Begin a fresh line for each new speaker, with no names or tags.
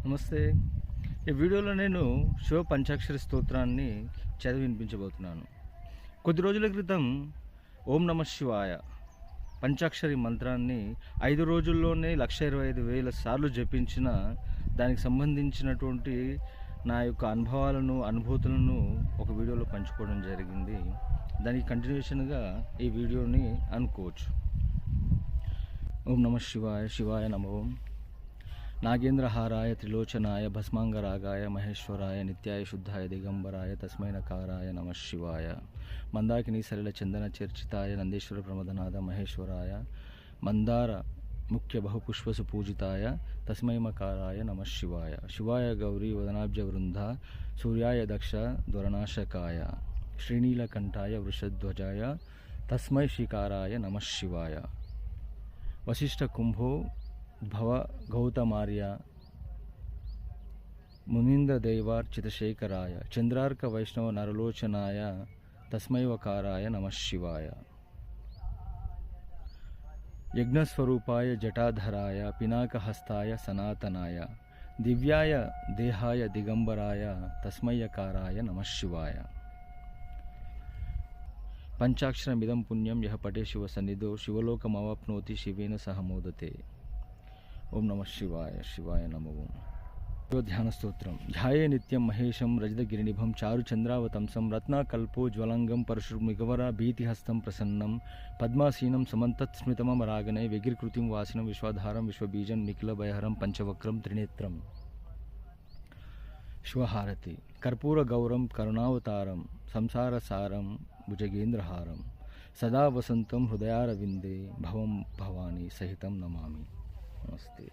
నమస్తే. ఈ వీడియోలో నేను శివ పంచాక్షరి స్తోత్రాన్ని చదివి వినిపించబోతున్నాను. కొద్ది రోజుల క్రితం ఓం నమ శివాయ పంచాక్షరి మంత్రాన్ని 5 రోజుల్లోనే 1,25,000 సార్లు జపించిన దానికి సంబంధించినటువంటి నా యొక్క అనుభూతులను ఒక వీడియోలో పంచుకోవడం జరిగింది. దానికి కంటిన్యూషన్గా ఈ వీడియోని అనుకోవచ్చు. ఓం నమ శివాయ, శివాయ నమో. నాగేంద్రహారాయ త్రిలోచనాయ భస్మాంగరాగాయ మహేశ్వరాయ నిత్యాయ శుద్ధాయ దిగంబరాయ తస్మై నకారాయ నమ శివాయ. మందాకిని సలిల చందన చర్చితాయ నందేశ్వర ప్రమదనాథ మహేశ్వరాయ మందార ముఖ్య బహుపుష్పసు పూజితాయ తస్మై మకారాయ నమ శివాయ. శివాయ గౌరీ వదనాబ్జ వృంద సూర్యాయ దక్ష దురనాశకాయ శ్రీనీలకంఠాయ వృషధ్వజాయ తస్మై శ్రీకారాయ నమ శివాయ. వశిష్ఠ కుంభో భవ గౌతమార్య మునీంద్రదైవార్చితశేఖరాయ చంద్రార్క వైష్ణవ నరలోచనాయ తస్మైవకారాయ నమ శివాయ. యజ్ఞస్వరూపాయ జటాధరాయ పినాకహస్తాయ సనాతనాయ దివ్యాయ దేహాయ దిగంబరాయ తస్మయ్యకారాయ నమ శివాయ. పంచాక్షరమిదం పుణ్యం యః పఠే శివ సన్నిధో శివలోకమవాప్నోతి శివేన సహ మోదతే. ఓం నమ శివాయ, శివాయ నమో. ధ్యాన స్తోత్రం. ధ్యాయే నిత్యం మహేశం రజతగిరినిభం చారు చంద్రావతంసం రత్నాకల్పోజ్వలంగం పరశుర్మిగవర భీతిహస్తం ప్రసన్నం పద్మాసీనం సమంతత్స్మితమరాగనై వ్యగిర్కృతిం వాసినం విశ్వాధారం విశ్వబీజం నిఖిలభయహరం పంచవక్రం త్రినేత్రం. శివహారతి. కర్పూరగౌరం కరుణావతారం సంసారసారం భుజగేంద్రహారం సదా వసంతం హృదయారవిందే భవం భవానీ సహితం నమామి. నమస్తే.